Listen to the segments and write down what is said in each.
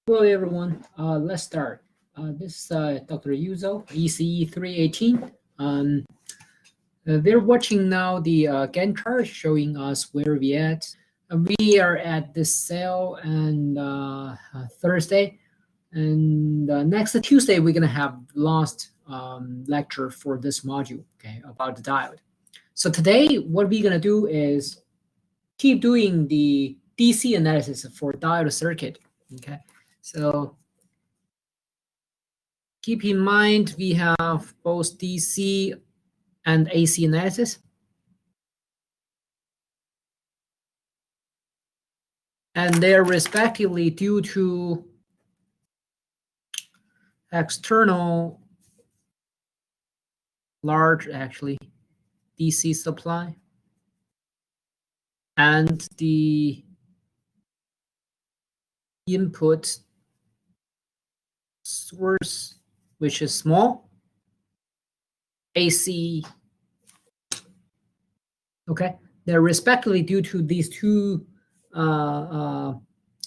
Hello everyone, let's start. This is Dr. Yuzo, ECE 318. They're watching now the Gantt chart showing us where we at. We are at this sale and Thursday, and next Tuesday we're gonna have last lecture for this module, okay, about the diode. So today what we're gonna do is keep doing the DC analysis for diode circuit, okay. So keep in mind we have both DC and AC analysis. And they're respectively due to external large, actually, DC supply and the input source, which is small, AC. Okay, they're respectively due to these two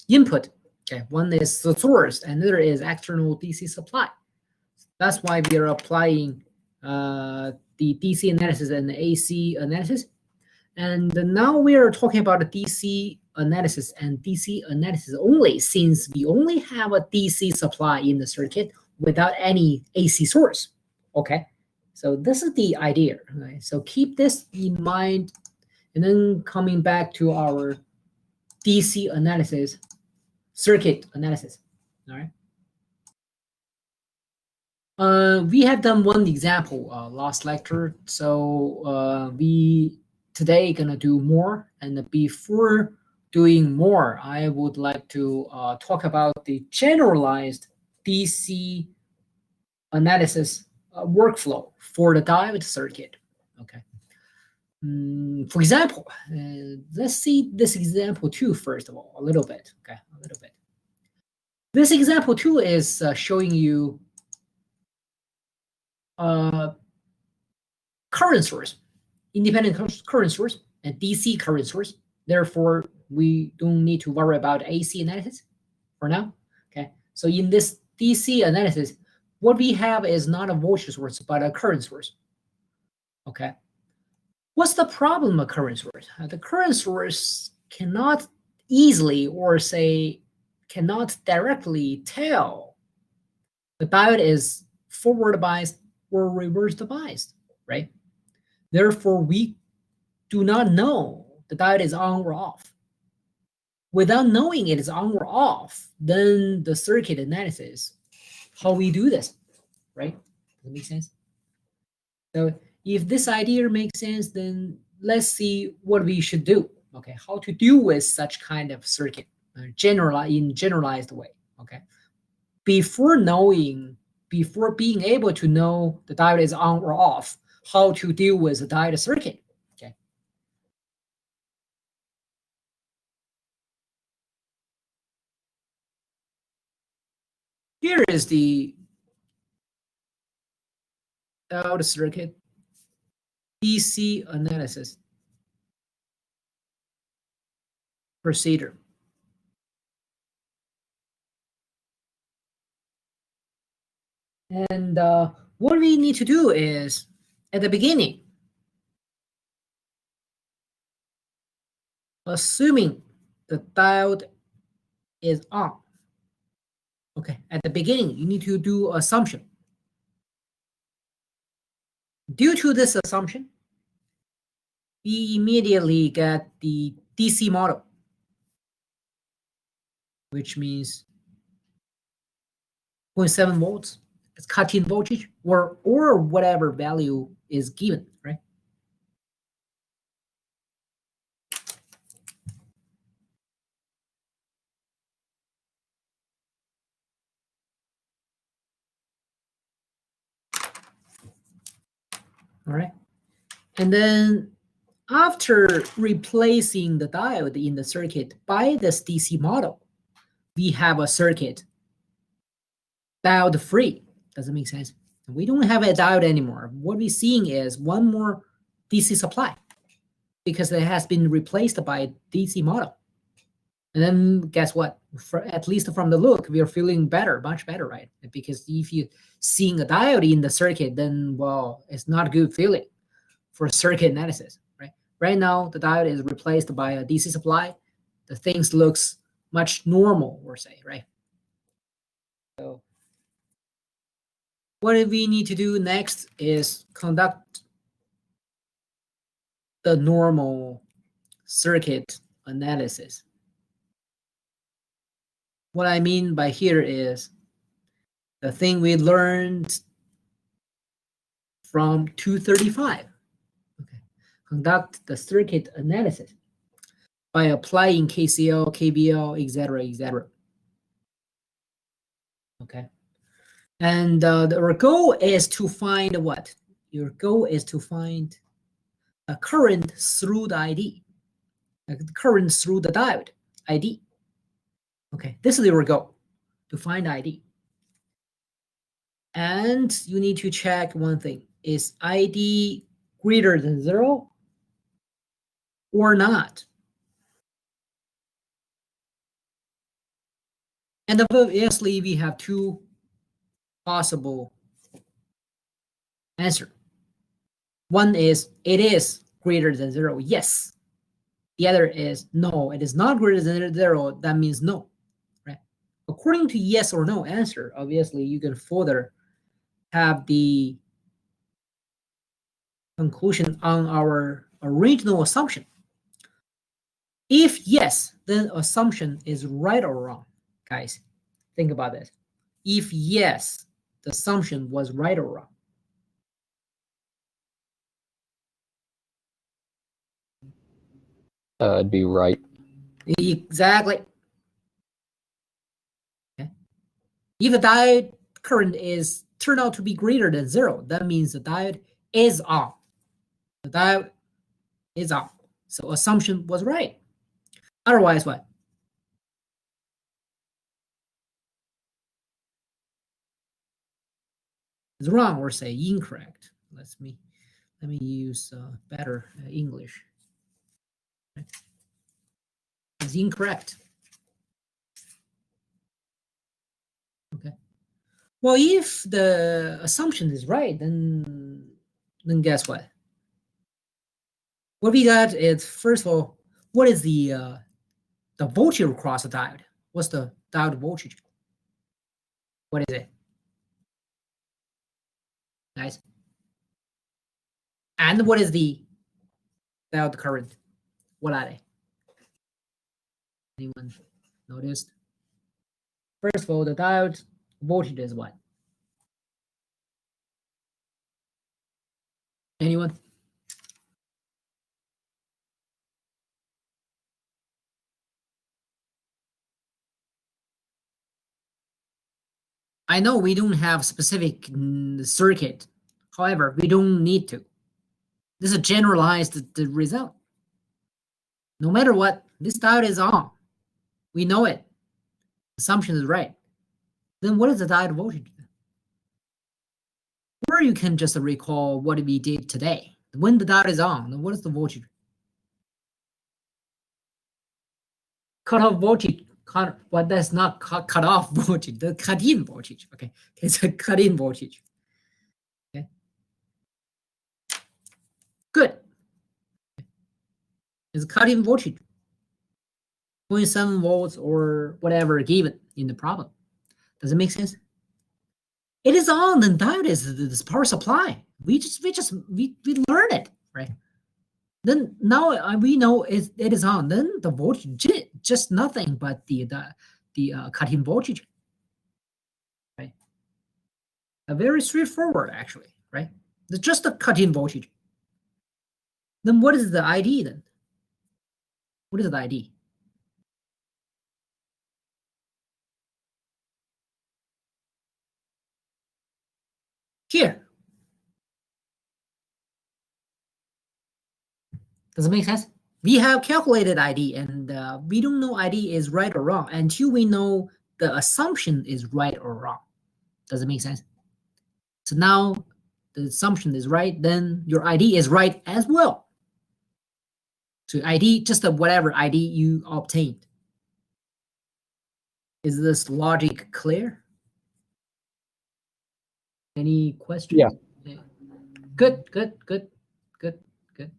input. Okay, one is the source, and another is external DC supply. That's why we are applying the DC analysis and the AC analysis. And now we are talking about the DC analysis and DC analysis only, since we only have a DC supply in the circuit without any AC source. Okay, so this is the idea. Right? So keep this in mind, and then coming back to our DC analysis, circuit analysis. All right. We have done one example last lecture, so we today gonna do more. And before doing more, I would like to talk about the generalized DC analysis workflow for the diode circuit. Okay. For example, let's see this example 2 first of all, a little bit. Okay, a little bit. This example 2 is showing you current source, independent current source, and DC current source. Therefore, we don't need to worry about AC analysis for now. Okay, so in this DC analysis, what we have is not a voltage source, but a current source. Okay, what's the problem of current source? The current source cannot easily, or say, cannot directly tell the diode is forward biased or reverse biased, right? Therefore, we do not know the diode is on or off. Without knowing it is on or off, then the circuit analysis, how we do this, right? Does that make sense? So if this idea makes sense, then let's see what we should do. Okay, how to deal with such kind of circuit in generalized way. Okay, before being able to know the diode is on or off, how to deal with the diode circuit. Okay. Here is the diode circuit DC analysis procedure. And what we need to do is, at the beginning, assuming the diode is on. Okay, at the beginning, you need to do assumption. Due to this assumption, we immediately get the DC model, which means 0.7 volts. It's cut-in voltage, or whatever value is given, right? All right. And then after replacing the diode in the circuit by this DC model, we have a circuit diode free. Does it make sense? We don't have a diode anymore. What we're seeing is one more DC supply because it has been replaced by a DC model. And then guess what? At least from the look, we are feeling better, much better, right? Because if you seeing a diode in the circuit, then well, it's not a good feeling for circuit analysis, right? Right now, the diode is replaced by a DC supply. The things looks much normal, we'll say, right? So what we need to do next is conduct the normal circuit analysis. What I mean by here is the thing we learned from 235. Okay. Conduct the circuit analysis by applying KCL, KVL, etc., etc. Okay. And our goal is to find what? Your goal is to find a current through the ID, a current through the diode ID. Okay, this is your goal, to find ID. And you need to check one thing. Is ID greater than 0 or not? And obviously, we have two possible answers. One is it is greater than 0, yes. The other is no, it is not greater than 0, that means no, right? According to yes or no answer, obviously, you can further have the conclusion on our original assumption. If yes, then assumption is right or wrong. Guys, think about this. If yes, the assumption was right or wrong. It'd be right. Exactly. Okay. If the diode current is turned out to be greater than 0, that means the diode is on. The diode is on. So assumption was right. Otherwise, what? It's wrong or say incorrect. Let me use better English. It's incorrect. Okay. Well, if the assumption is right, then guess what? What we got is, first of all, what is the voltage across the diode? What's the diode voltage? What is it? Guys? And what is the diode current? What are they? Anyone noticed? First of all, the diode voltage is what? Anyone? I know we don't have specific circuit. However, we don't need to. This is a generalized the result. No matter what, this diode is on. We know it. Assumption is right. Then what is the diode voltage? Or you can just recall what we did today. When the diode is on, then what is the voltage? Cutoff voltage. Well, that's not cut off voltage. The cut-in voltage. Okay, it's a cut-in voltage. Okay, good. It's cut-in voltage. 0.7 volts or whatever given in the problem. Does it make sense? It is on, then diode is this power supply. We learn it, right? Then now we know it is on. Then the voltage just nothing but the cut-in voltage, right? A very straightforward actually, right? It's just a cut-in voltage. Then what is the ID then? What is the ID? Here. Does it make sense? We have calculated ID, and we don't know ID is right or wrong until we know the assumption is right or wrong. Does it make sense? So now the assumption is right, then your ID is right as well. So ID, just whatever ID you obtained. Is this logic clear? Any questions? Yeah. Good.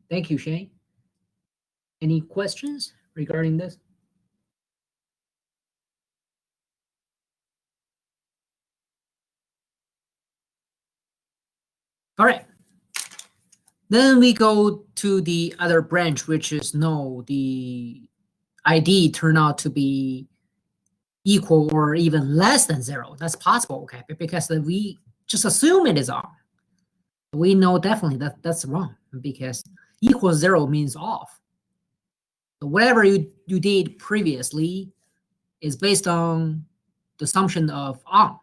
Thank you, Shane. Any questions regarding this? All right. Then we go to the other branch, which is no, the ID turned out to be equal or even less than 0. That's possible, okay? Because we just assume it is on. We know definitely that that's wrong because equals 0 means off. So whatever you did previously is based on the assumption of on.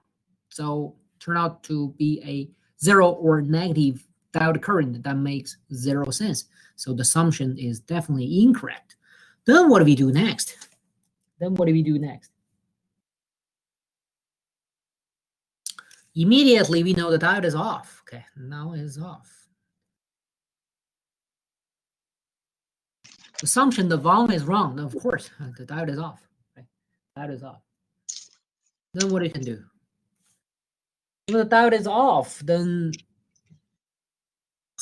So turn out to be a 0 or negative diode current that makes 0 sense. So the assumption is definitely incorrect. Then what do we do next? Immediately we know the diode is off. Okay, now it is off. Assumption the volume is wrong. Of course, the diode is off. Okay? Diode is off. Then what you can do? If the diode is off, then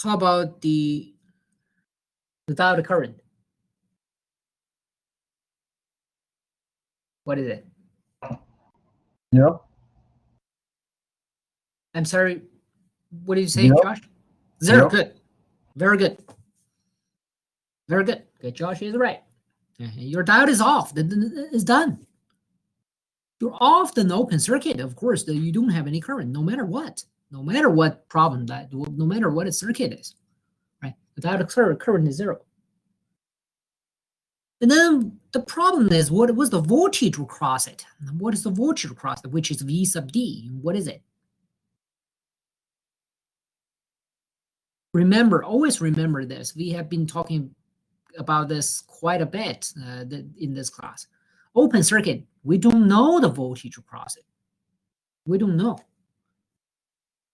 how about the diode current? What is it? Zero. I'm sorry. What did you say, Zero. Josh? 0. Zero. Good. Very good. Very good. Okay, Josh is right. Your diode is off. It's done. You're off the open circuit. Of course, you don't have any current, no matter what. No matter what problem no matter what a circuit is, right? The diode current is 0. And then the problem is, what was the voltage across it? What is the voltage across it, which is V sub D? What is it? Remember, always remember this. We have been talking about this quite a bit in this class. Open circuit, we don't know the voltage across it. We don't know.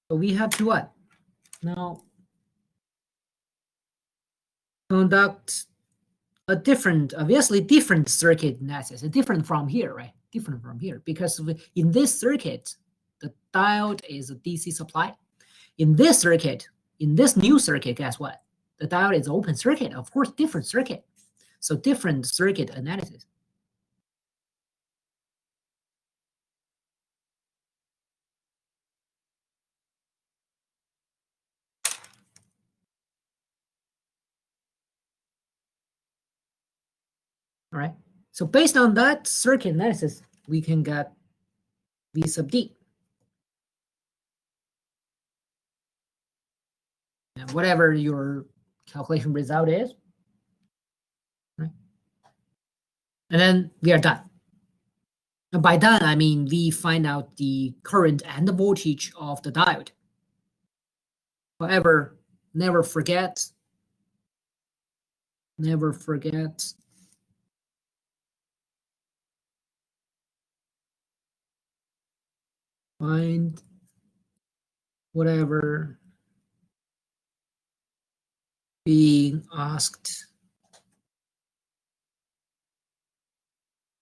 So we have to what? Now, conduct a different, obviously different circuit analysis, different from here, right? Different from here, because in this circuit, the diode is a DC supply. In this circuit, in this new circuit, guess what? The diode is open circuit, of course, different circuit. So different circuit analysis. All right. So based on that circuit analysis, we can get V sub D. And whatever your calculation result is. Right? And then we are done. And by done, I mean we find out the current and the voltage of the diode. However, never forget, find whatever being asked.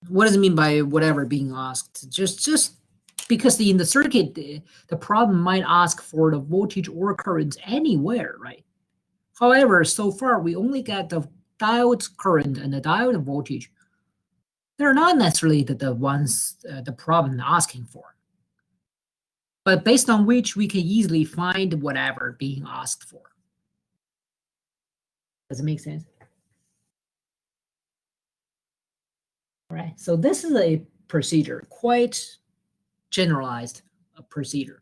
What does it mean by whatever being asked? Just because in the circuit, the problem might ask for the voltage or current anywhere, right? However, so far we only got the diode current and the diode voltage. They're not necessarily the ones the problem asking for, but based on which we can easily find whatever being asked for. Does it make sense? All right, so this is a procedure, quite generalized procedure.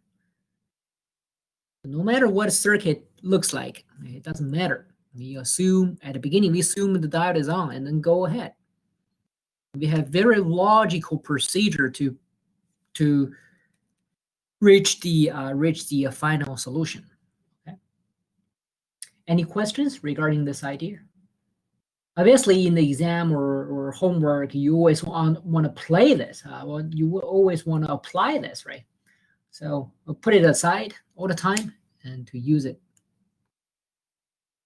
No matter what a circuit looks like, it doesn't matter. We assume at the beginning, we assume the diode is on and then go ahead. We have very logical procedure to reach the final solution. Okay. Any questions regarding this idea? Obviously, in the exam or homework, you always want to play this. Well, you always want to apply this, right? So we'll put it aside all the time and to use it.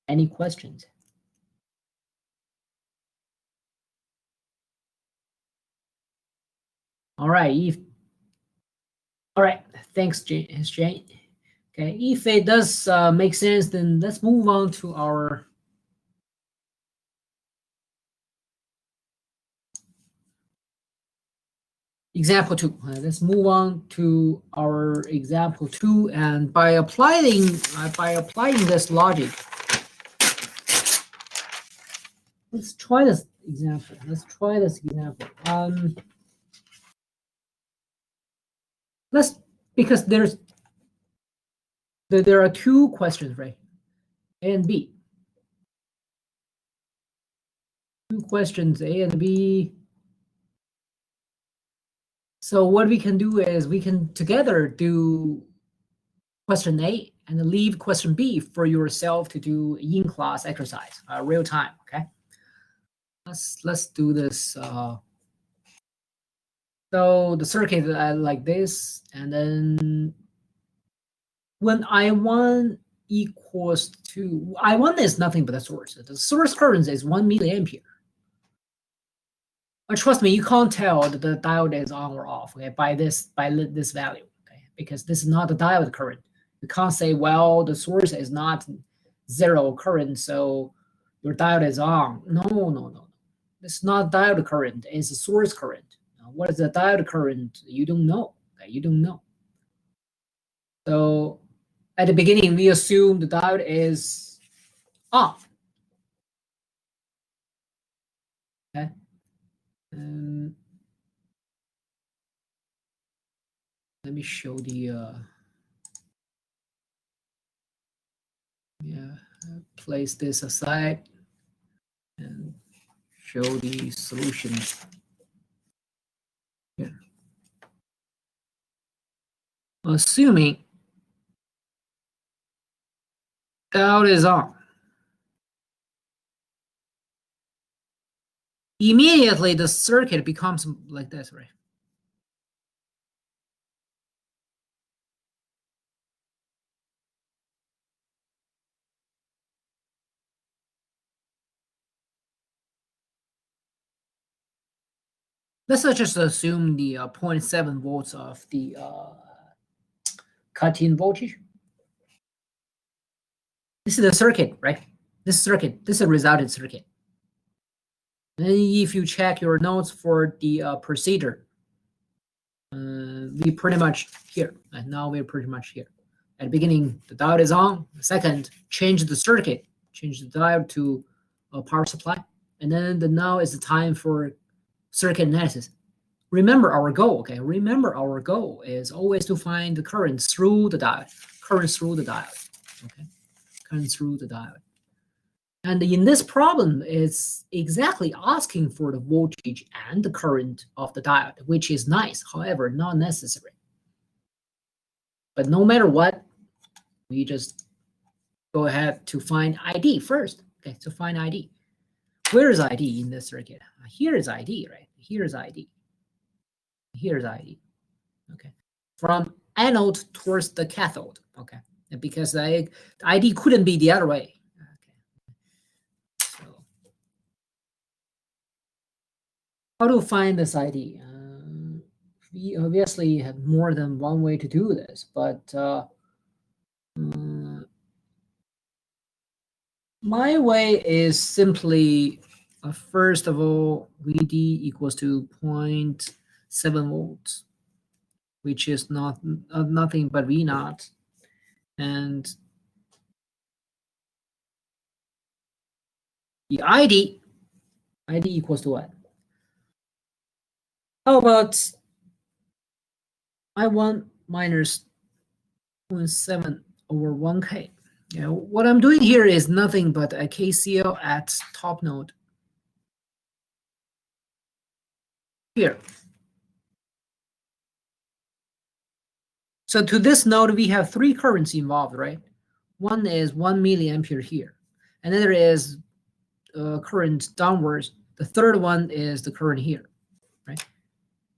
Any questions? All right. All right. Thanks, Jane. Okay. If it does make sense, then let's move on to our example 2. Let's move on to our example 2, and by applying this logic, let's try this example. Because there are 2 questions, right? A and B. 2 questions, A and B. So what we can do is we can together do question A and leave question B for yourself to do in-class exercise, real time. Okay. Let's do this. So the circuit like this, and then when I1 equals to I1 is nothing but the source. The source current is 1 milliampere. But trust me, you can't tell that the diode is on or off, okay, by this value, okay, because this is not the diode current. You can't say, well, the source is not 0 current, so your diode is on. No. It's not diode current, it's a source current. Now, what is the diode current? You don't know. Okay? You don't know. So at the beginning, we assume the diode is on. Okay. Let me show the place this aside and show the solution here. Assuming diode is on, immediately the circuit becomes like this, right? Let's just assume the 0.7 volts of the cut-in voltage. This is the circuit, right? This is a resultant circuit. And if you check your notes for the procedure, we pretty much here. And now we're pretty much here. At the beginning, the diode is on. Second, change the circuit, change the diode to a power supply. And then now is the time for circuit analysis. Remember our goal, okay? Remember our goal is always to find the current through the diode, okay? Current through the diode. And in this problem, it's exactly asking for the voltage and the current of the diode, which is nice, however, not necessary. But no matter what, we just go ahead to find ID first, okay? To find ID. Where is ID in this circuit? Here is ID, right? Here is ID. Here's ID, okay? From anode towards the cathode, okay? Because the ID couldn't be the other way, okay? So how to find this ID? We obviously have more than one way to do this, but my way is simply, first of all, VD equals to 0.7 volts, which is nothing but V naught, and the ID equals to what? How about I1 minus 0.7 over 1K? You know, what I'm doing here is nothing but a KCL at top node here. So to this node, we have 3 currents involved, right? One is 1 milliampere here. Another is current downwards. The third one is the current here, right?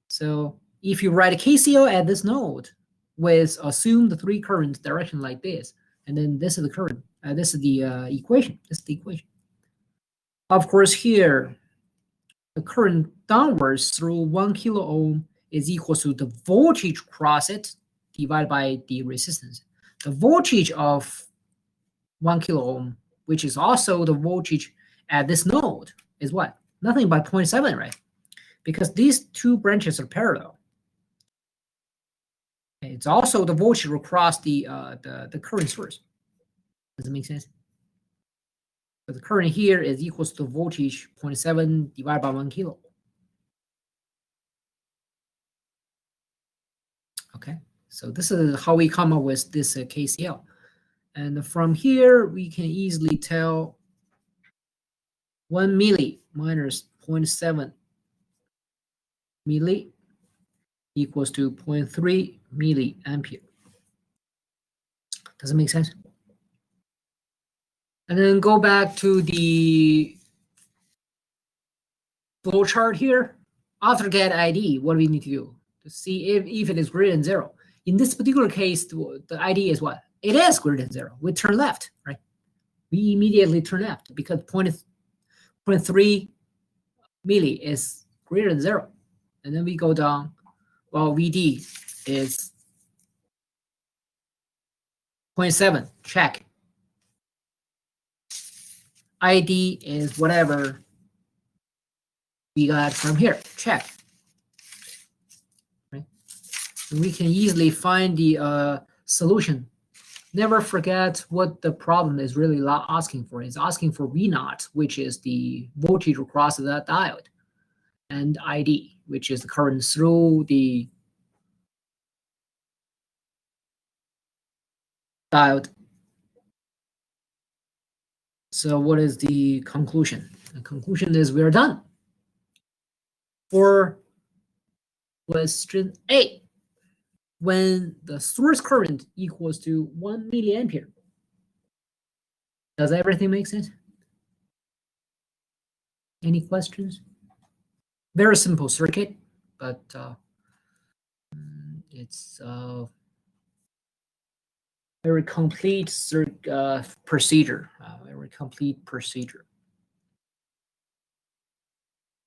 So if you write a KCL at this node with assume the 3 currents direction like this, and then this is the current, this is the equation. This is the equation. Of course, here the current downwards through 1 kilo ohm is equal to the voltage across it divided by the resistance. The voltage of 1 kilo ohm, which is also the voltage at this node, is what? Nothing but 0.7, right? Because these two branches are parallel. It's also the voltage across the current source. Does it make sense? So the current here is equals to voltage 0.7 divided by 1 kilo. Okay, so this is how we come up with this KCL. And from here, we can easily tell 1 milli minus 0.7 milli equals to 0.3 milliampere. Does it make sense? And then go back to the flow chart here. After get ID, what do we need to do? To see if it is greater than 0. In this particular case, the ID is what? It is greater than 0. We turn left, right? We immediately turn left because 0.3 milli is greater than 0. And then we go down. Well, VD is 0.7. Check. ID is whatever we got from here. Check. Right? And we can easily find the solution. Never forget what the problem is really asking for. It's asking for V naught, which is the voltage across the diode, and ID, which is the current through the diode. So what is the conclusion? The conclusion is we are done. For question A, when the source current equals to 1 milliampere, does everything make sense? Any questions? Very simple circuit, but it's very complete procedure. Very complete procedure.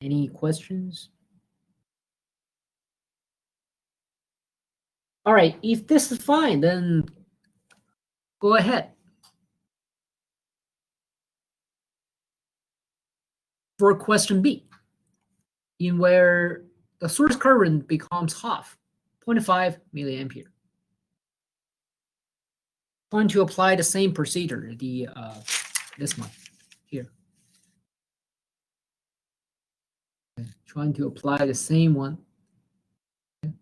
Any questions? All right, if this is fine, then go ahead. For question B, in where the source current becomes half, 0.5 milliampere. Trying to apply the same procedure, this one here. Okay. Trying to apply the same one. Okay.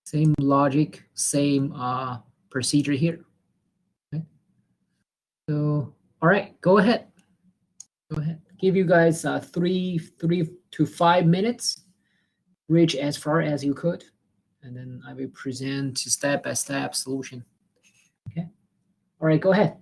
Same logic, same procedure here. Okay. So, all right, go ahead. Go ahead. Give you guys 3 to 5 minutes. Reach as far as you could, and then I will present step-by-step solution. Okay. All right, go ahead.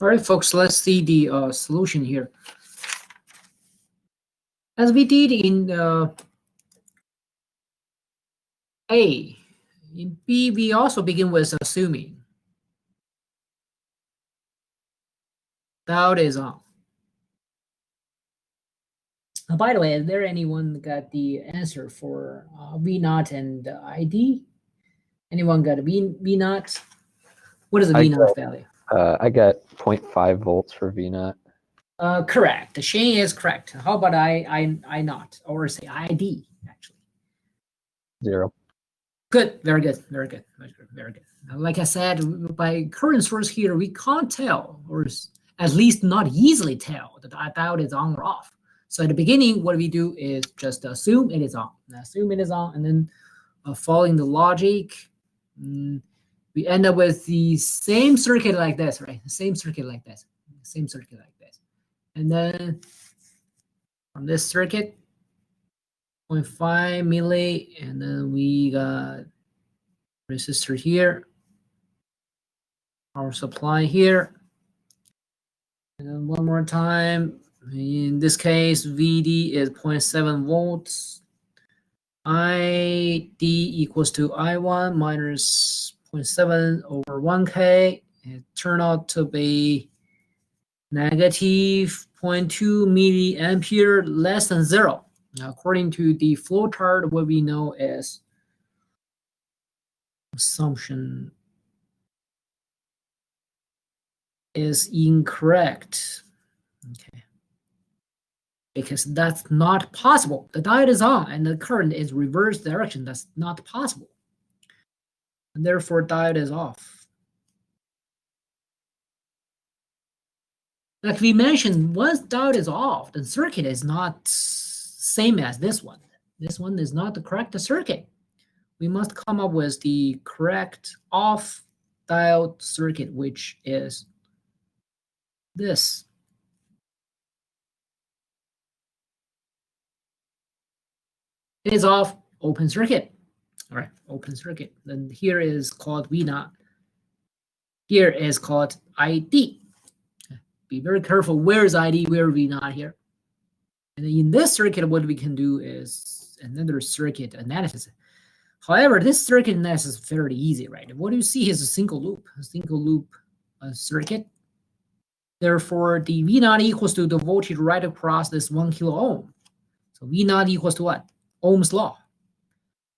All right, folks, let's see the solution here. As we did in A, in B, we also begin with assuming diode is on. By the way, is there anyone got the answer for V0 and ID? Anyone got a V0? What is the V0 value? I got 0.5 volts for V0. Correct. Shane is correct. How about I not, or say ID actually? 0. Good. Very good. Very good. Very good. Like I said, by current source here, we can't tell, or at least not easily tell, that the diode is on or off. So at the beginning, what we do is just assume it is on. Assume it is on, and then following the logic, we end up with the same circuit like this, right? The same circuit like this. Same circuit like this. And then from this circuit, 0.5 milli, and then we got resistor here, power supply here, and then one more time. In this case, VD is 0.7 volts. ID equals to I1 minus 0.7 over 1K. It turned out to be negative 0.2 milliampere, less than 0. Now, according to the flow chart, what we know is assumption is incorrect. Okay. Because that's not possible. The diode is on and the current is reverse direction. That's not possible. And therefore, diode is off. Like we mentioned, once diode is off, the circuit is not same as this one. This one is not the correct circuit. We must come up with the correct off diode circuit, which is this. It is off, open circuit. All right, open circuit. Then here is called V0. Here is called ID. Be very careful. Where is ID? Where is V0 here? And in this circuit, what we can do is another circuit analysis. However, this circuit analysis is fairly easy, right? What you see is a single loop circuit. Therefore, the V0 equals to the voltage right across this 1 kilo ohm. So V0 equals to what? Ohm's law.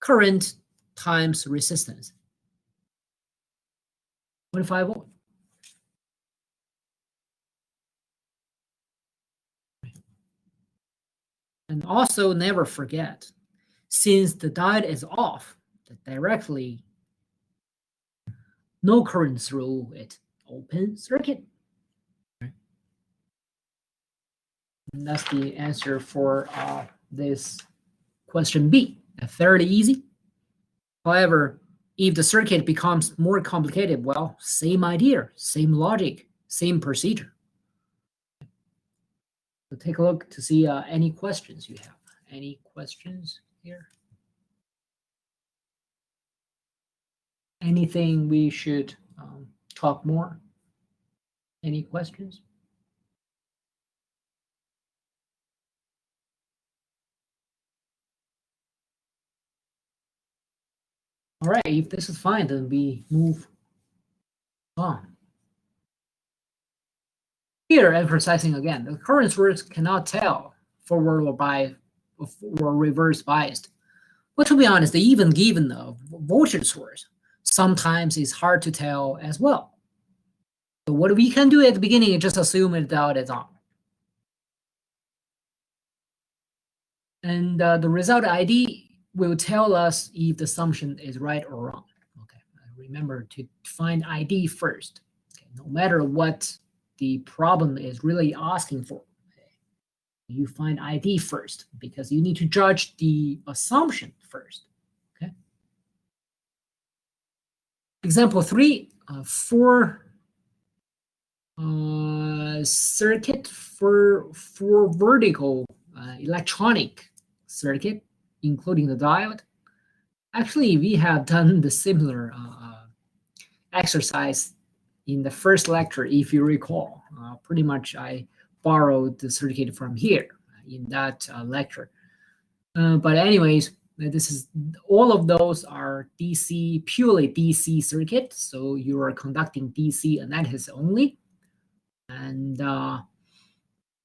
Current times resistance. 25 volt. And also never forget, since the diode is off, directly no current through it, open circuit. And that's the answer for this question B. Fairly easy. However, if the circuit becomes more complicated, well, same idea, same logic, same procedure. So take a look to see any questions you have. Any questions here? Anything we should talk more? Any questions? All right, if this is fine, then we move on. Here, emphasizing again, the current source cannot tell forward or reverse biased. But to be honest, even given the voltage source, sometimes it's hard to tell as well. So what we can do at the beginning is just assume the diode is on. And the result ID will tell us if the assumption is right or wrong. Okay, remember to find ID first. Okay, no matter what the problem is really asking for, okay, you find ID first because you need to judge the assumption first. Okay. Example 3, for circuit for vertical electronic circuit, including the diode. Actually, we have done the similar exercise in the first lecture, if you recall. Pretty much I borrowed the circuit from here in that lecture. But anyways, this is all of those are DC, purely DC circuits. So you are conducting DC analysis only. And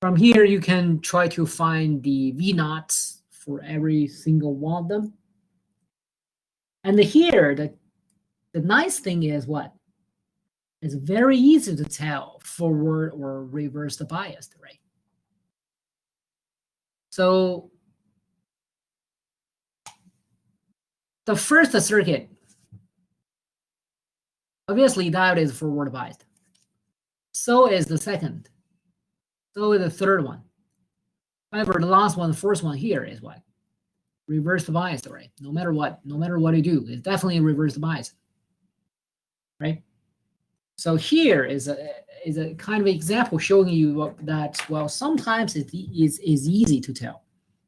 from here, you can try to find the V naughts for every single one of them. And here, the nice thing is what? It's very easy to tell forward or reverse the biased, right? So the first circuit, obviously diode is forward biased. So is the second. So is the third one. However, the last one, the first one here is what? Reverse the bias, right? No matter what you do, it's definitely reverse the bias, right? So here is a kind of example showing you that, well, sometimes it is easy to tell.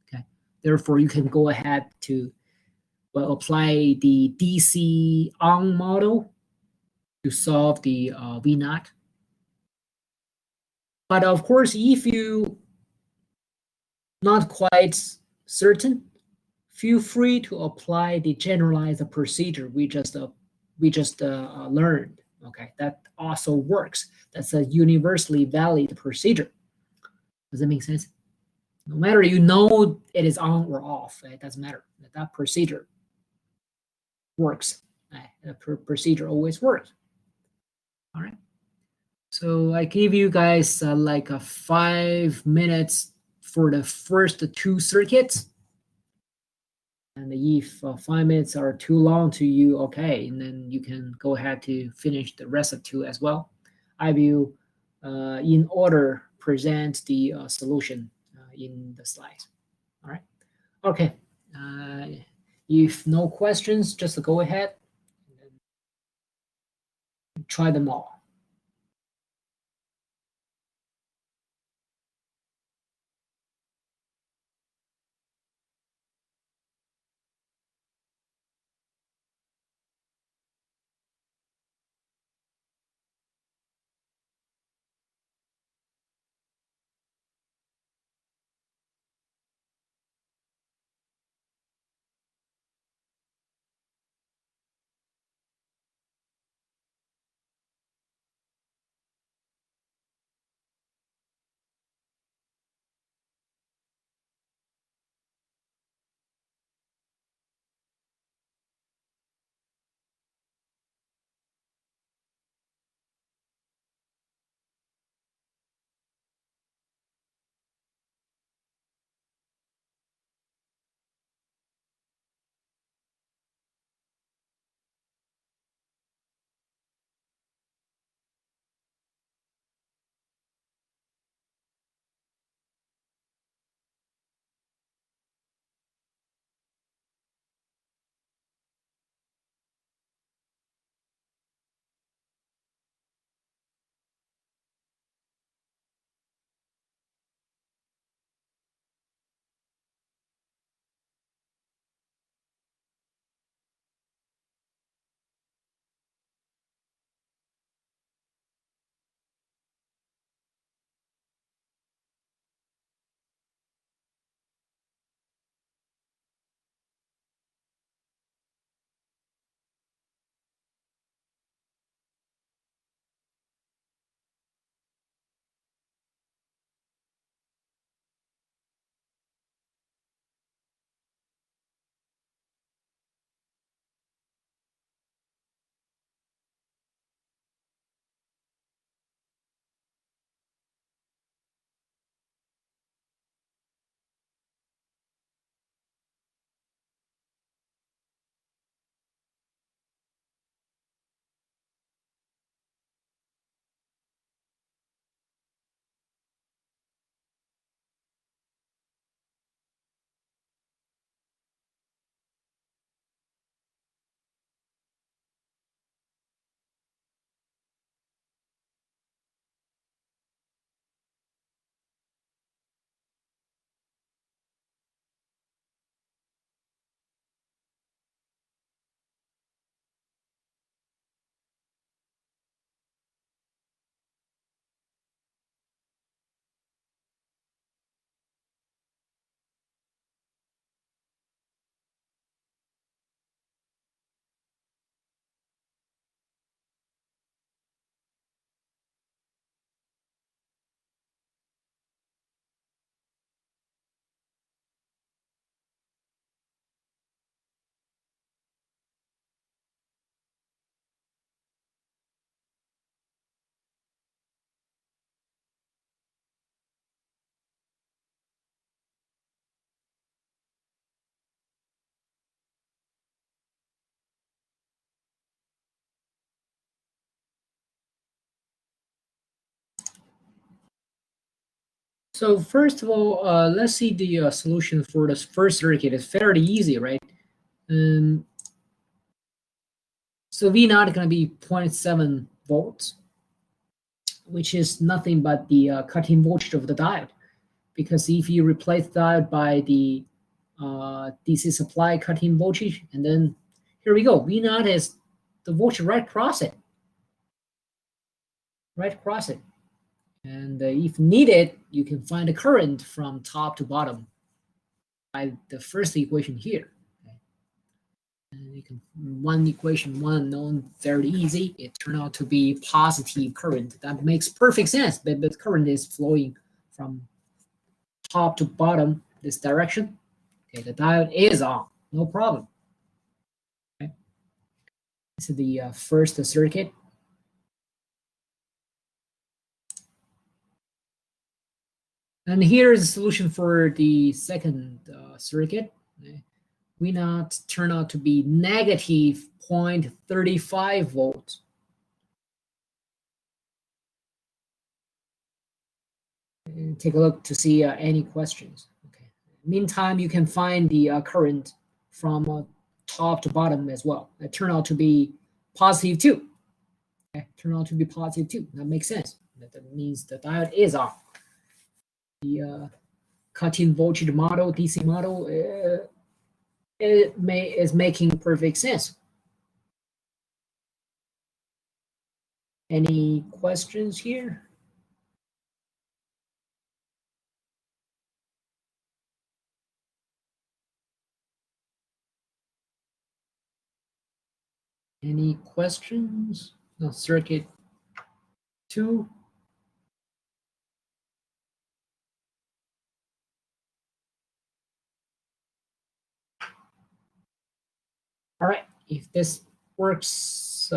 Okay, therefore you can go ahead to apply the DC on model to solve the V naught. But of course, if you not quite certain, feel free to apply the generalized procedure we just learned. Okay, that also works. That's a universally valid procedure. Does that make sense? No matter you know it is on or off, it doesn't matter. That procedure works. The procedure always works. All right. So I give you guys like 5 minutes for the first 2 circuits. And if 5 minutes are too long to you, okay, and then you can go ahead to finish the rest of 2 as well. I will, in order, present the solution in the slides. All right. Okay. If no questions, just go ahead and try them all. So first of all, let's see the solution for this first circuit. It's fairly easy, right? So V naught is going to be 0.7 volts, which is nothing but the cut-in voltage of the diode. Because if you replace the diode by the DC supply cut-in voltage, and then here we go, V naught is the voltage right across it. Right across it. And if needed, you can find the current from top to bottom by the first equation here. Okay. And you can equation one known very easy. It turned out to be positive current. That makes perfect sense. But the current is flowing from top to bottom this direction. Okay, the diode is on, no problem. Okay. This is the first circuit. And here is the solution for the second circuit. V naught turn out to be negative 0.35 volts. And take a look to see any questions. Okay. Meantime, you can find the current from top to bottom as well. It turned out to be positive 2. Okay. Turned out to be positive 2. That makes sense. That means the diode is on. The cut-in voltage model, DC model, is making perfect sense. Any questions here? Any questions? No, circuit 2. All right, if this works,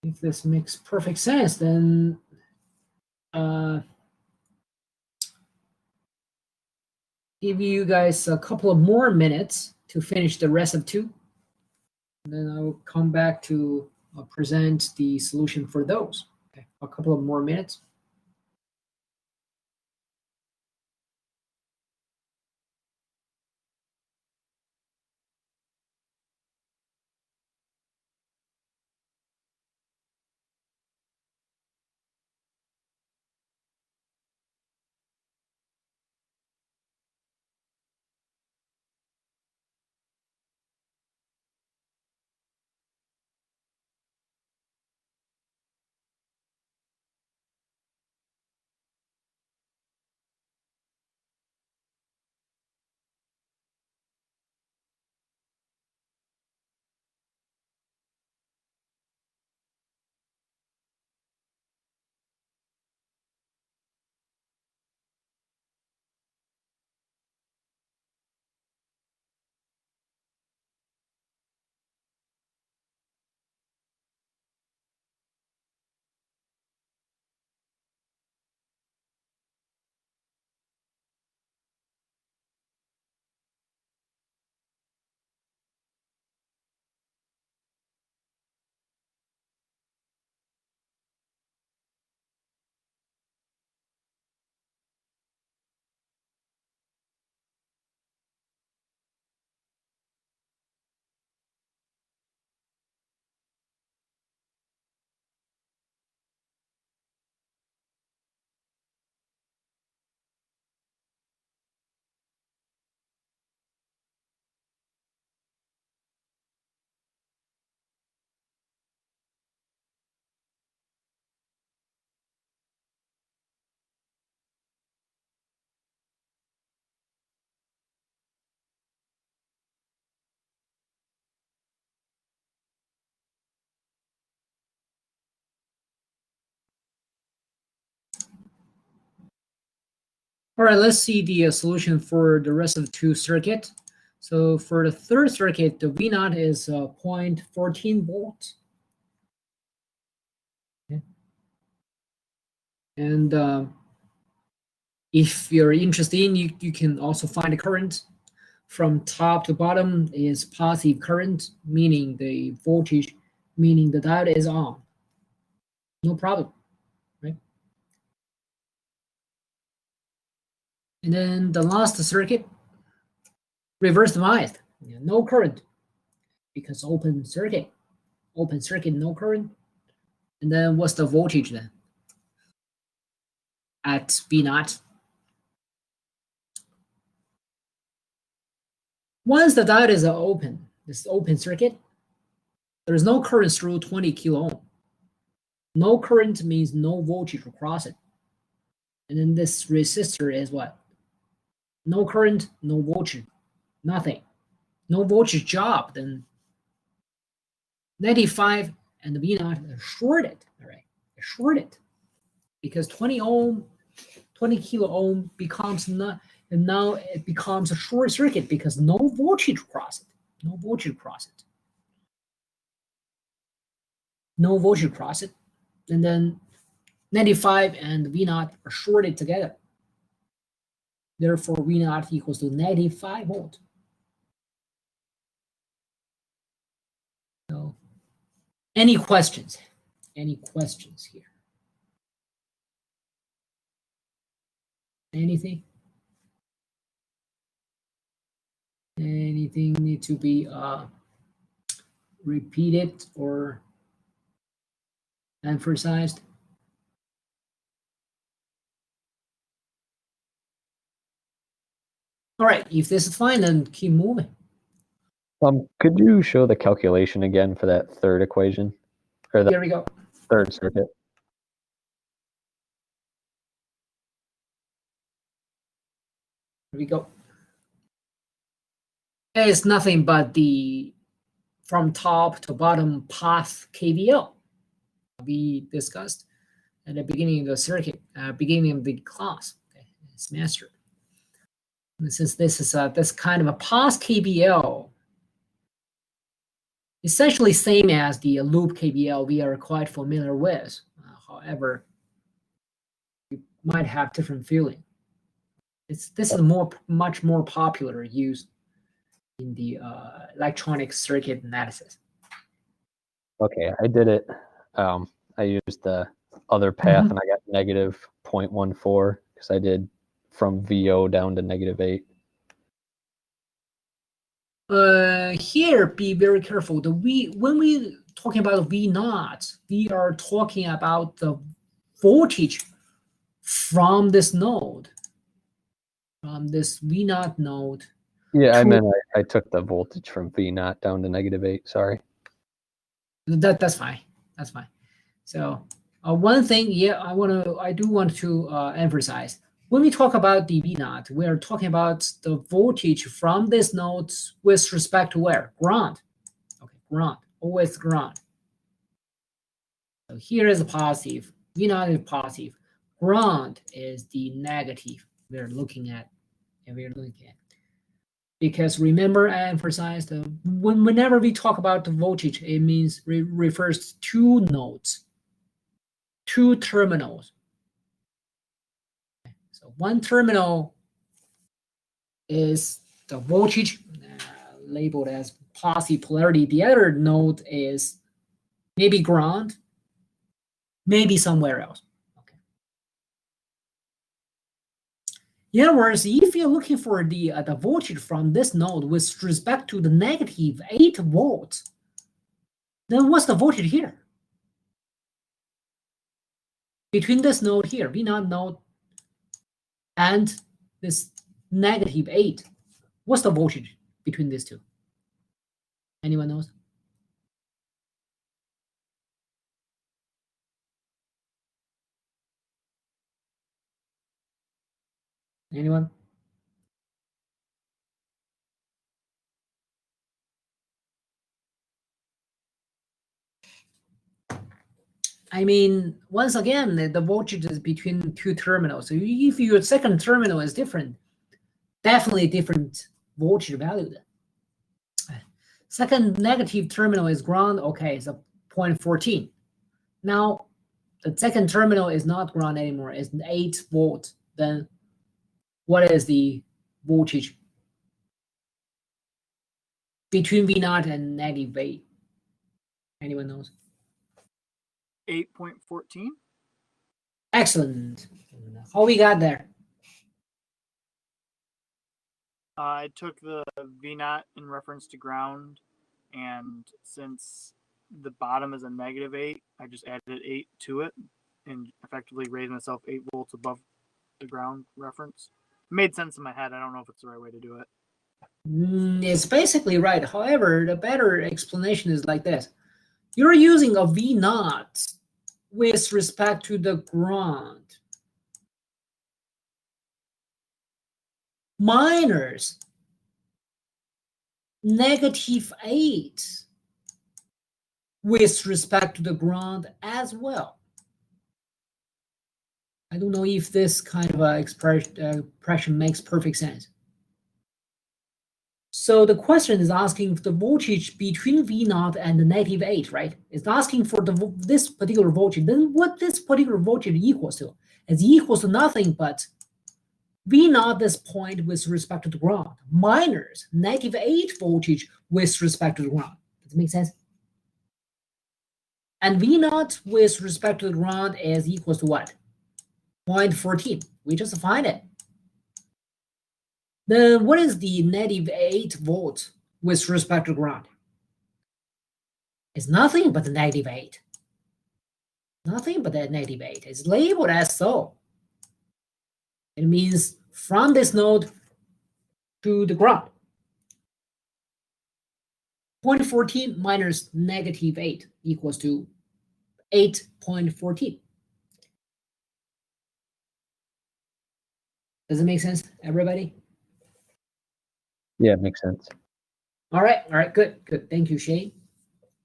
if this makes perfect sense, then give you guys a couple of more minutes to finish the rest of 2. And then I will come back to present the solution for those. Okay, a couple of more minutes. All right, let's see the solution for the rest of the 2 circuit. So for the third circuit, the V naught is 0.14 volts. Okay. And if you're interested in, you can also find the current from top to bottom is positive current, meaning the voltage, meaning the diode is on. No problem, right? And then the last circuit, reverse biased, no current, because open circuit, no current. And then what's the voltage then? At V naught. Once the diode is open, this open circuit, there is no current through 20 kilo ohm. No current means no voltage across it. And then this resistor is what? No current, no voltage, nothing. No voltage drop, then 95 and the V naught are shorted, all right? They're shorted because 20 kilo ohm becomes not, and now it becomes a short circuit because no voltage across it. No voltage across it. No voltage across it. And then 95 and V naught are shorted together. Therefore, V naught equals to -5 volt. So, any questions? Any questions here? Anything? Anything need to be repeated or emphasized? All right, if this is fine, then keep moving. Could you show the calculation again for that third equation? Or the Here we go. third circuit? Here we go. It's nothing but the from top to bottom path KVL we discussed at the beginning of the circuit, beginning of the class, okay, semester. And since this is this kind of a path KVL, essentially same as the loop KVL we are quite familiar with. However, you might have different feeling. This is much more popular use in the electronic circuit analysis. Okay, I did it. I used the other path and I got -0.14 because I did from VO down to -8. Here, be very careful. When we talking about V naught, we are talking about the voltage from this node, from this V naught node. Yeah, I meant I took the voltage from V naught down to -8. Sorry. That's fine. That's fine. So one thing, yeah, I do want to emphasize. When we talk about the V naught, we are talking about the voltage from this node with respect to where? Ground. Okay, ground. Always ground. So here is a positive. V naught is positive. Ground is the negative we're looking at. Because remember, I emphasized whenever we talk about the voltage, it means refers to two nodes, two terminals. So one terminal is the voltage labeled as positive polarity. The other node is maybe ground, maybe somewhere else. Okay. In other words, if you're looking for the voltage from this node with respect to the -8 volts, then what's the voltage here? Between this node here, V naught node, and this -8, what's the voltage between these two? Anyone knows? Anyone? I mean, once again, the voltage is between two terminals. So if your second terminal is different, definitely different voltage value then. Second negative terminal is ground, okay, it's a 0.14. Now, the second terminal is not ground anymore, it's 8 volt. Then what is the voltage between V naught and -8? Anyone knows? 8.14. Excellent. How we got there? I took the V0 in reference to ground, and since the bottom is a -8, I just added 8 to it and effectively raised myself 8 volts above the ground reference. It made sense in my head. I don't know if it's the right way to do it. It's basically right. However, the better explanation is like this. You're using a V0 with respect to the ground minus -8 with respect to the ground as well. I don't know if this kind of expression makes perfect sense. So the question is asking for the voltage between V0 and the -8, right? It's asking for this particular voltage. Then what this particular voltage equals to? It's equals to nothing but V0 this point with respect to the ground minus -8 voltage with respect to the ground. Does it make sense? And V0 with respect to the ground is equals to what? 0.14. We just find it. Then what is the -8 volt with respect to ground? It's nothing but the -8. Nothing but that -8. It's labeled as so. It means from this node to the ground. 0.14 minus -8 equals to 8.14. Does it make sense, everybody? Yeah, it makes sense. All right, good. Thank you, Shane.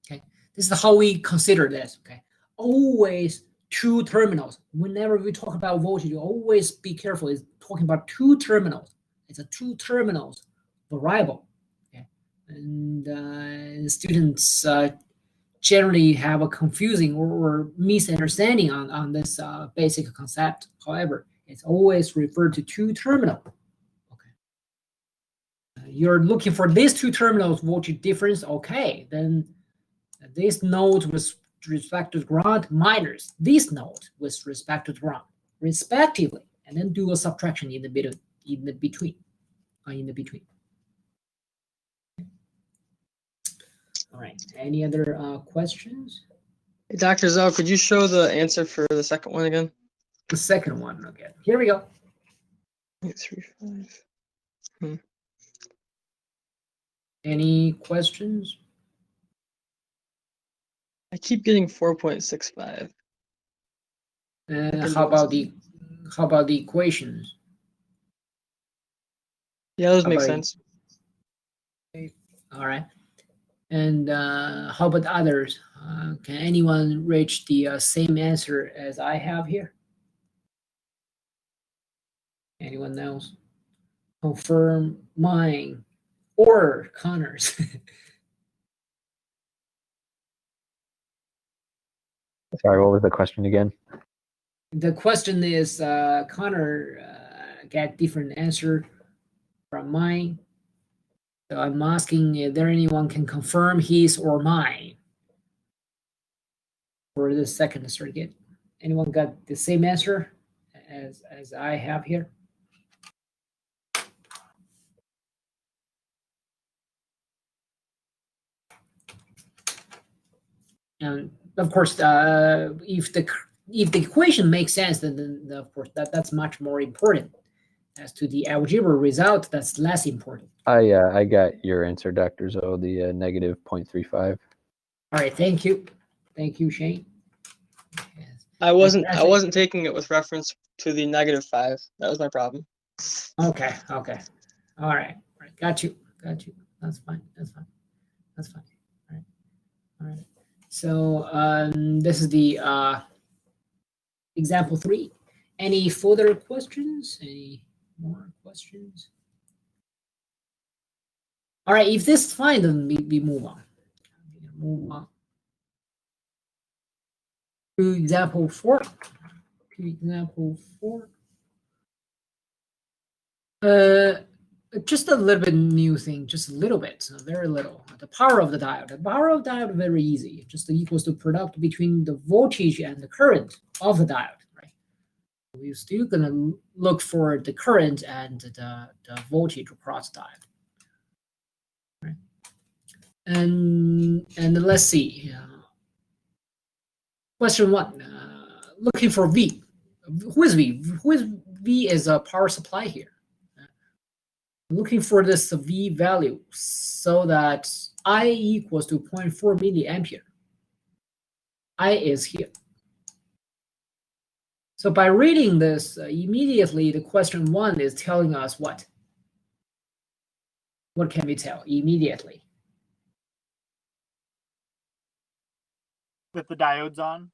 Okay, this is how we consider this. Okay, always two terminals. Whenever we talk about voltage, you always be careful. It's talking about two terminals. It's a two terminals variable. Okay, and students generally have a confusing or misunderstanding on this basic concept. However, it's always referred to two terminal. You're looking for these two terminals voltage difference, okay, then this node with respect to the ground minus this node with respect to the ground, respectively, and then do a subtraction in the between. All right, any other questions? Hey, Dr. Zhou, could you show the answer for the second one again? The second one, okay. Here we go. 835. Any questions? I keep getting 4.65. How about the equations? Yeah, those How make about sense. All right. And how about others? Can anyone reach the same answer as I have here? Anyone else? Confirm mine or Connor's. Sorry, what was the question again? The question is, Connor got different answer from mine. So I'm asking if there anyone can confirm his or mine for the second circuit. Anyone got the same answer as I have here? And of course, if the equation makes sense, then of course that's much more important. As to the algebra result, that's less important. I got your answer, Dr. Zhou, the negative 0.35. All right, thank you, Shane. Yes. I wasn't taking it with reference to the -5. That was my problem. Okay. All right, got you. That's fine. All right. So this is the example 3. Any further questions? Any more questions? All right, if this is fine, then we move on. To example 4. Just a little bit new thing, just a little bit, so very little. The power of the diode. The power of the diode very easy. Just equals the product between the voltage and the current of the diode, right? We're still gonna look for the current and the voltage across diode. Right? And let's see. Question 1. Looking for V. Who is V? V is a power supply here. Looking for this V value so that I equals to 0.4 milliampere. I is here. So by reading this, immediately the question 1 is telling us what? What can we tell immediately? That the diode's on.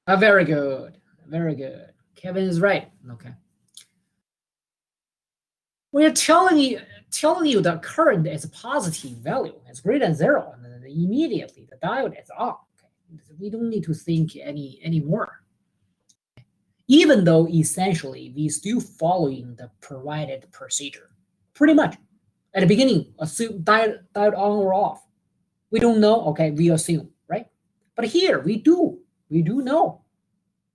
Very good. Very good. Kevin is right. Okay. We're telling you the current is a positive value. It's greater than 0. And then immediately the diode is on. Okay. We don't need to think any more. Even though essentially we still following the provided procedure. Pretty much. At the beginning, assume diode on or off. We don't know, okay, we assume, right? But here we do know.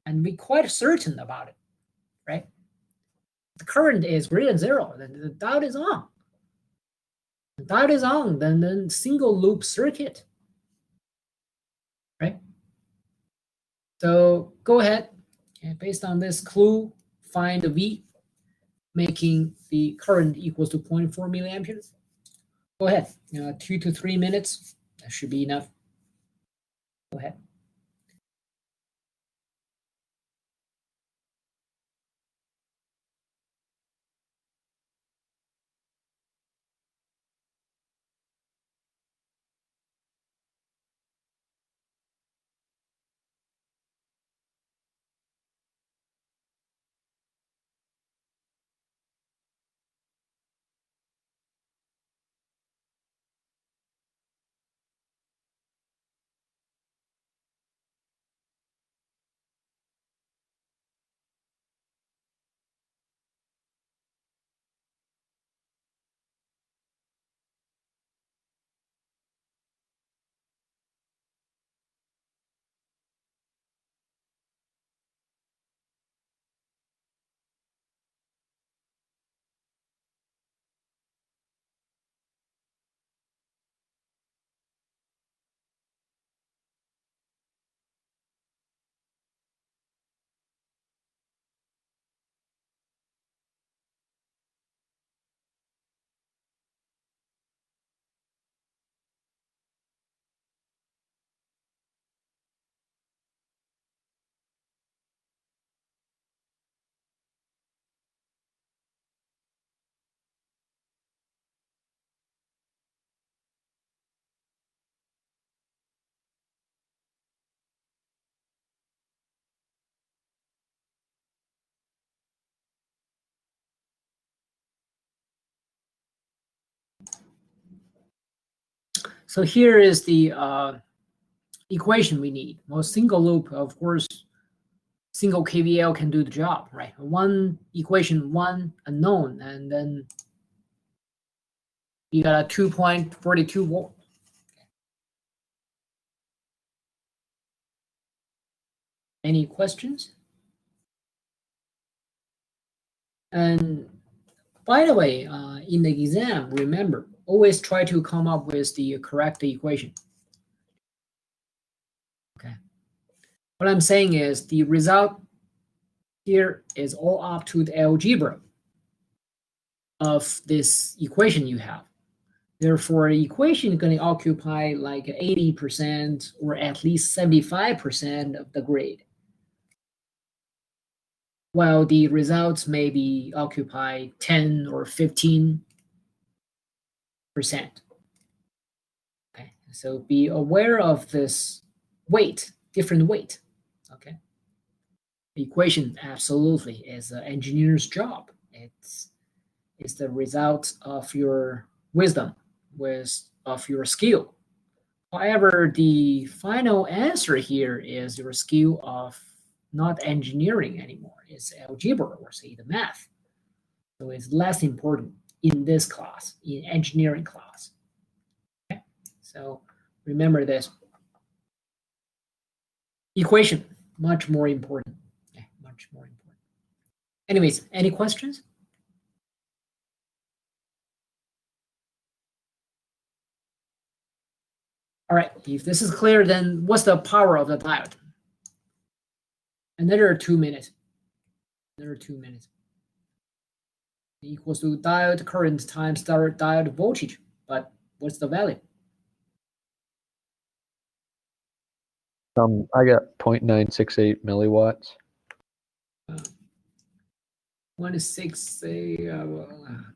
And we're quite certain about it, right? The current is greater than 0, then the diode is on. The diode is on, then single loop circuit, right? So go ahead, and based on this clue, find the V, making the current equals to 0.4 milliamperes. Go ahead, 2 to 3 minutes, that should be enough. Go ahead. So here is the equation we need. Well, single loop, of course, single KVL can do the job, right? One equation, one unknown, and then you got a 2.42 volt. Any questions? And by the way, in the exam, remember, always try to come up with the correct equation. Okay. What I'm saying is the result here is all up to the algebra of this equation you have. Therefore, the equation is going to occupy like 80% or at least 75% of the grade, while the results maybe occupy 10 or 15%. Okay, so be aware of this weight, different weight. Okay, the equation absolutely is an engineer's job. It's the result of your wisdom, of your skill. However, the final answer here is your skill of not engineering anymore. It's algebra, or say the math. So it's less important in this class, in engineering class. Okay? So remember this. Equation, much more important. Okay? Much more important. Anyways, any questions? All right, if this is clear, then what's the power of the diode? Another 2 minutes. Another 2 minutes. Equals to diode current times diode voltage. But what's the value? I got 0.968 milliwatts. 1.6.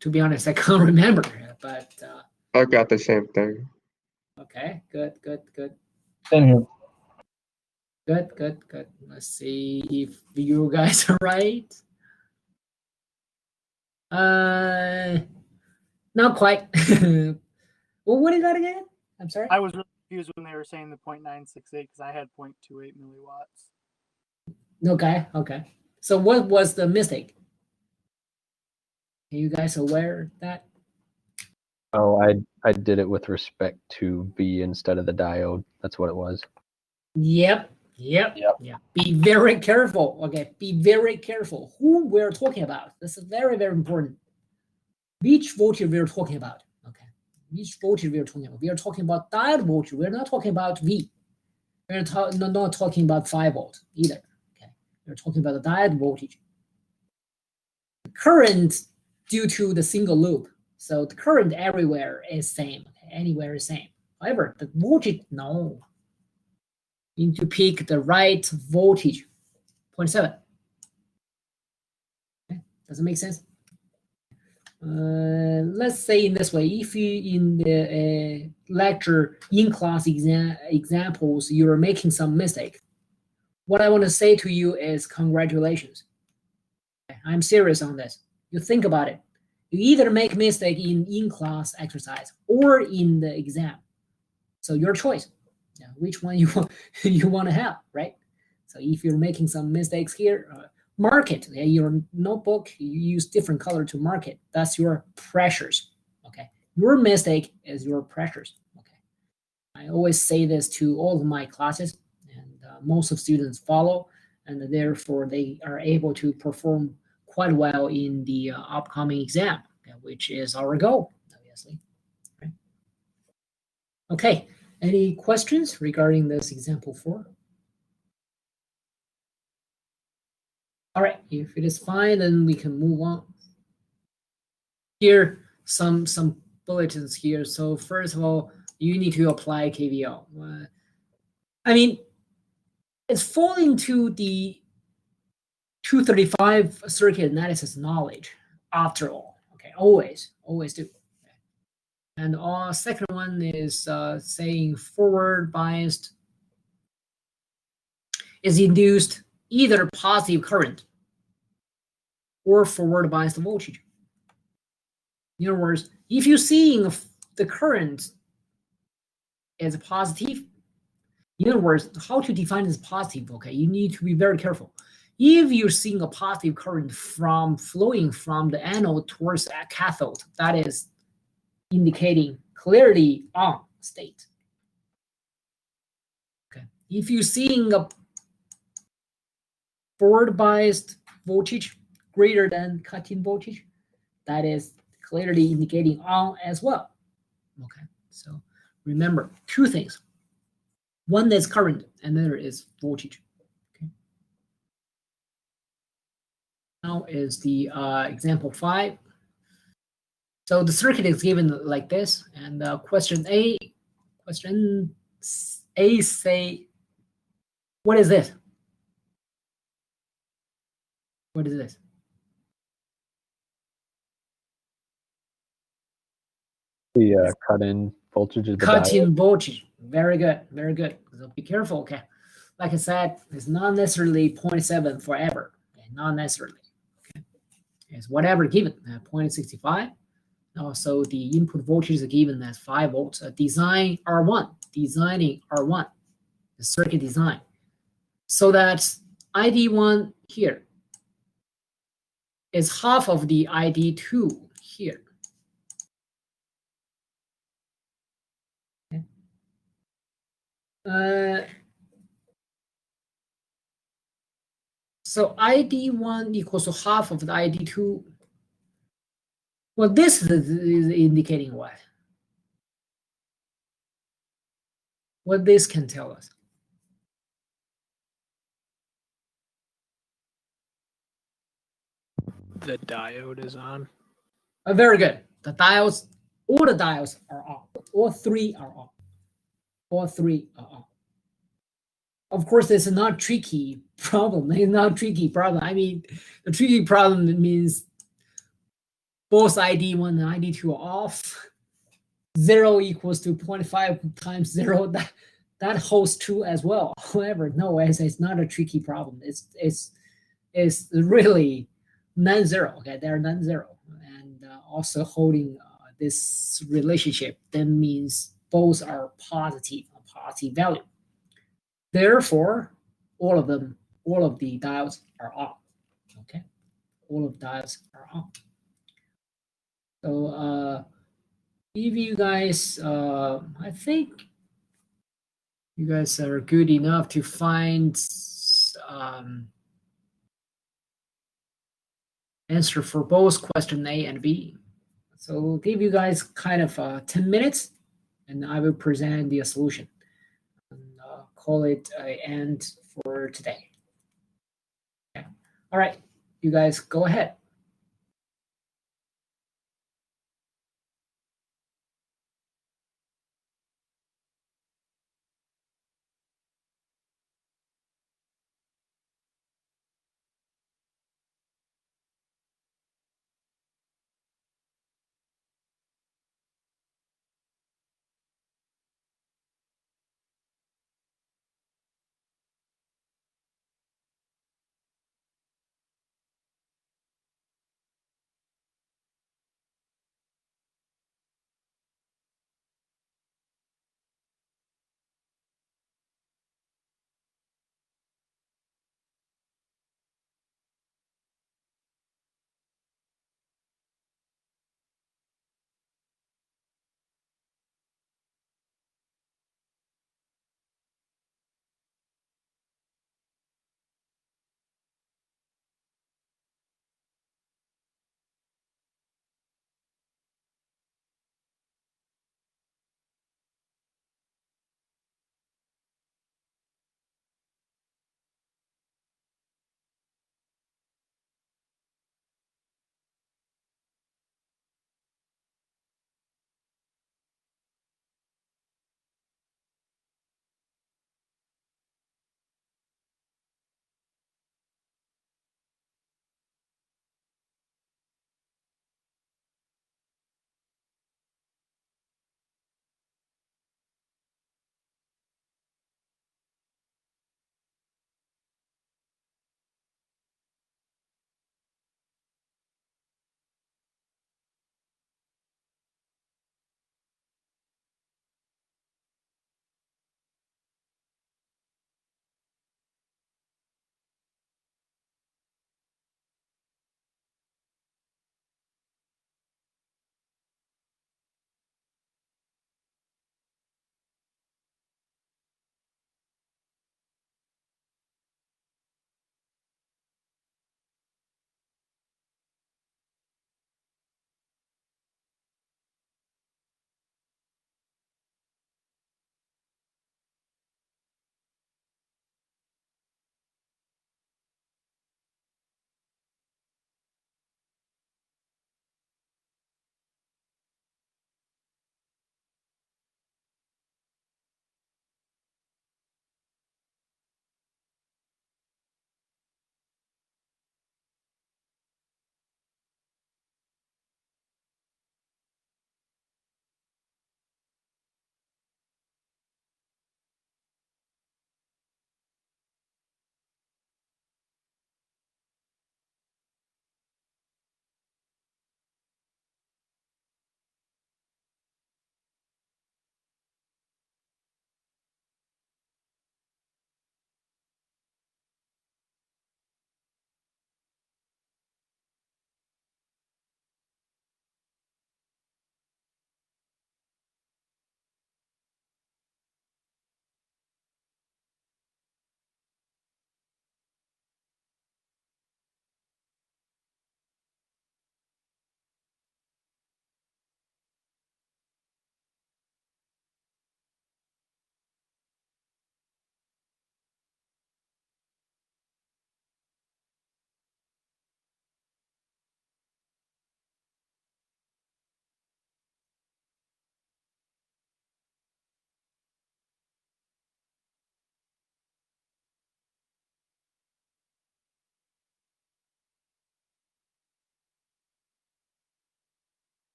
To be honest, I can't remember. But I got the same thing. okay, good. Same here. Good. Let's see if you guys are right. Not quite. Well, what is that again? I'm sorry. I was really confused when they were saying the 0.968 because I had 0.28 milliwatts. Okay. So what was the mistake? Are you guys aware of that? Oh, I did it with respect to V instead of the diode. That's what it was. Yep. Be very careful. Okay, be very careful. Who we're talking about? This is very, very important. Which voltage we're talking about? Okay, which voltage we're talking about? We are talking about diode voltage. We're not talking about V. We're not talking about 5 volt either. Okay, we're talking about the diode voltage. The current due to the single loop. So the current everywhere is same. Okay? Anywhere is same. However, the voltage, no. You need to pick the right voltage. 0.7. Okay, does it make sense? Let's say in this way, if you in the lecture in-class examples, you're making some mistake. What I want to say to you is congratulations. I'm serious on this. You think about it. You either make mistake in-class exercise or in the exam. So your choice. Yeah, which one you want to have, right? So if you're making some mistakes here, mark it. Okay? Your notebook, you use different color to mark it. That's your pressures. Okay, your mistake is your pressures. Okay, I always say this to all of my classes, and most of students follow, and therefore they are able to perform quite well in the upcoming exam, okay, which is our goal, obviously. Right? Okay, any questions regarding this example 4? All right, if it is fine, then we can move on. Here, some bulletins here. So first of all, you need to apply KVL. I mean, it's falling to the 235 circuit analysis knowledge after all. Okay, always do. And second one is saying forward biased is induced either positive current or forward biased voltage. In other words, if you're seeing the current as positive, in other words, how to define this positive, okay, you need to be very careful. If you're seeing a positive current flowing from the anode towards a cathode, that is indicating clearly on state. Okay. If you're seeing a forward biased voltage greater than cut-in voltage, that is clearly indicating on as well. Okay, so remember 2 things. One is current, and the other is voltage. Okay. Now is the example 5. So the circuit is given like this, and question A say, what is this? What is this? The cut-in voltage of the Cut-in diode. voltage. Very good. So be careful. Okay, like I said, it's not necessarily 0.7 forever. Okay, not necessarily. Okay, it's whatever given. 0.65. Also, the input voltage is given as 5 volts. Designing R1, the circuit design. So that ID1 here is half of the ID2 here. Okay. So ID1 equals to half of the ID2. Well, this is indicating what? What this can tell us. The diode is on. Very good. The diodes, all the diodes are on. All three are on. All three are on. Of course, it's not tricky problem. It's not tricky problem. I mean, the tricky problem means both ID1 and ID2 are off. 0 equals to 0.5 times 0. That holds true as well. However, no, it's not a tricky problem. It's really non-zero. Okay, they're non-zero, and also holding this relationship. That means both are positive, a positive value. Therefore, all of the diodes are on. Okay, all of the diodes are on. So if you guys, I think you guys are good enough to find answer for both question A and B. So give you guys kind of 10 minutes, and I will present the solution. And, call it an end for today. Okay. All right, you guys go ahead.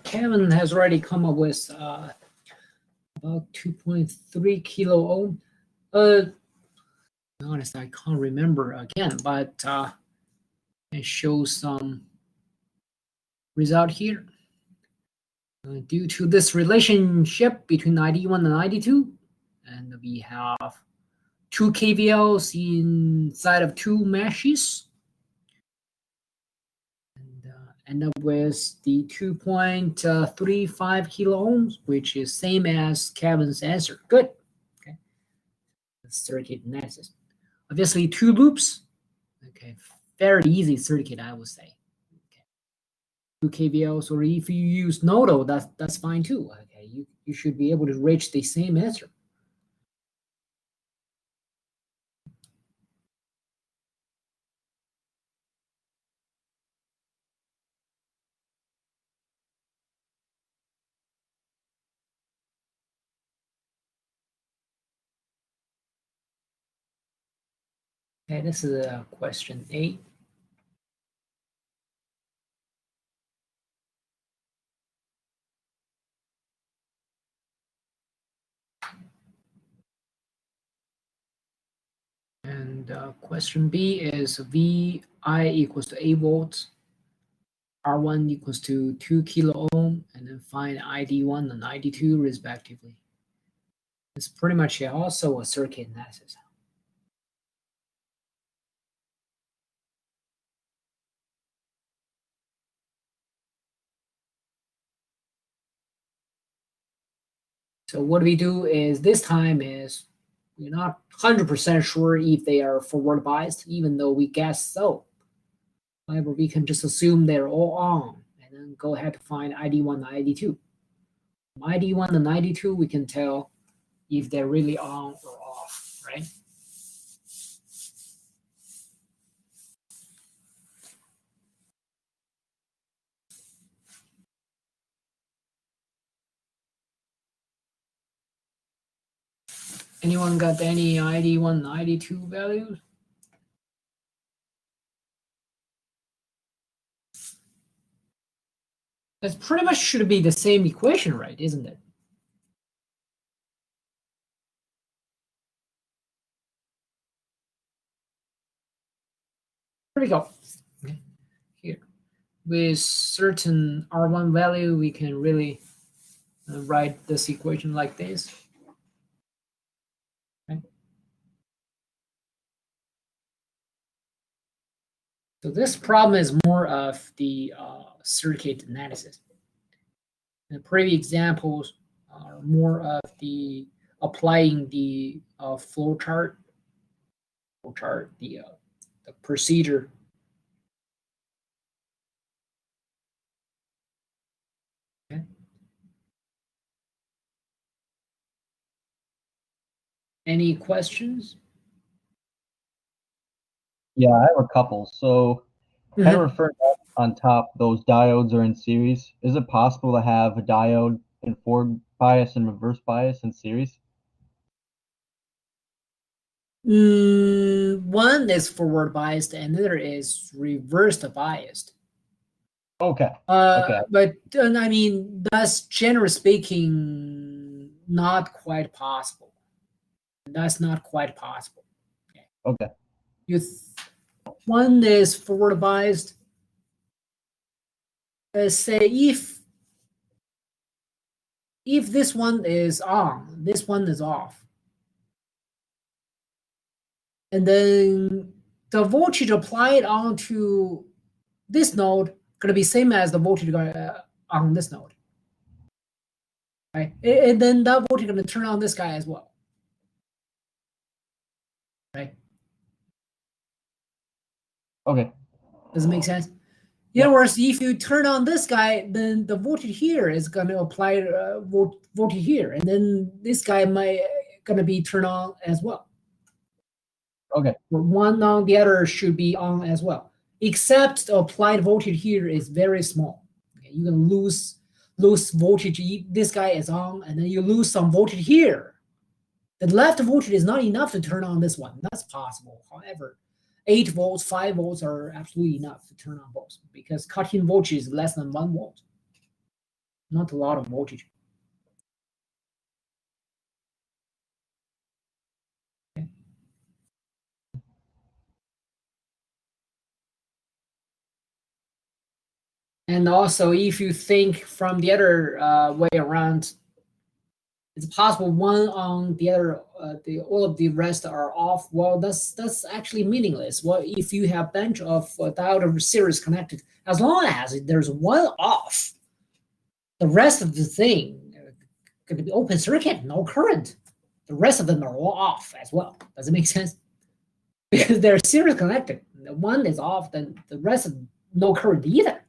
Kevin has already come up with about 2.3 kilo ohm. To be honest, I can't remember again, but it shows some result here. Due to this relationship between ID1 and ID2, and we have 2 KVLs inside of 2 meshes, and end up with the 2.35 kilo ohms, which is same as Kevin's answer. Good. Okay. Circuit analysis. Obviously, 2 loops. Okay, very easy circuit, I would say. 2 KVLs, or if you use nodal, that's fine too. Okay, you should be able to reach the same answer. Okay, this is question 8. And question B is Vi equals to 8 volts, R1 equals to 2 kilo ohm, and then find ID1 and ID2 respectively. It's pretty much also a circuit analysis. So what we do is this time is we're not 100% sure if they are forward biased, even though we guess so. However, we can just assume they're all on and then go ahead to find ID1 and ID2. From ID1 and ID2, we can tell if they're really on or off, right? Anyone got any ID1 and ID2 values? That's pretty much should be the same equation, right? Isn't it? Here we go. Okay. Here, with certain R1 value, we can really write this equation like this. Okay. So this problem is more of the circuit analysis. The previous examples are more of the applying the flow chart, the procedure. Okay. Any questions? Yeah, I have a couple. So, kind of referring back on top, those diodes are in series. Is it possible to have a diode in forward bias and reverse bias in series? One is forward biased, and the other is reversed biased. Okay. But I mean, that's generally speaking not quite possible. That's not quite possible. Okay. One is forward biased. Say if this one is on, this one is off, and then the voltage applied onto this node gonna be same as the voltage on this node, right? And then that voltage gonna turn on this guy as well, right? Okay. Does it make sense? In other words, if you turn on this guy, then the voltage here is going to apply voltage here, and then this guy might going to be turned on as well. Okay. One on the other should be on as well, except the applied voltage here is very small. Okay, you can lose voltage. This guy is on, and then you lose some voltage here. The left voltage is not enough to turn on this one. That's possible. However, 8 volts, 5 volts are absolutely enough to turn on both because cut-in voltage is less than 1 volt. not a lot of voltage. And also, if you think from the other way around, it's possible one on the other, all of the rest are off. Well, that's actually meaningless. Well, if you have bunch of diode series connected, as long as there's one off, the rest of the thing going to be open circuit, no current. The rest of them are all off as well. Does it make sense? Because they're series connected. The one is off, then the rest of no current either.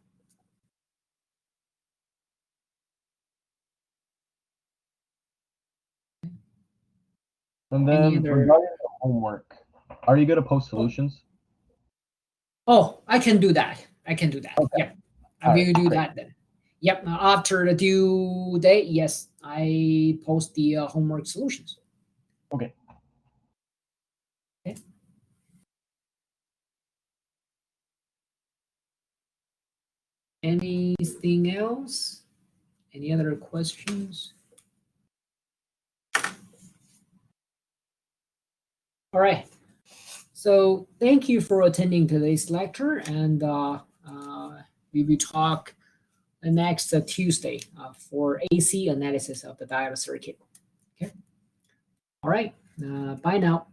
And then regarding the homework, are you going to post solutions? Oh, I can do that. I can do that. Okay. Yeah, I will do that then. Yep. After the due date, yes, I post the homework solutions. Okay. Okay. Anything else? Any other questions? All right. So thank you for attending today's lecture, and we will talk the next Tuesday for AC analysis of the diode circuit. Okay. All right. Bye now.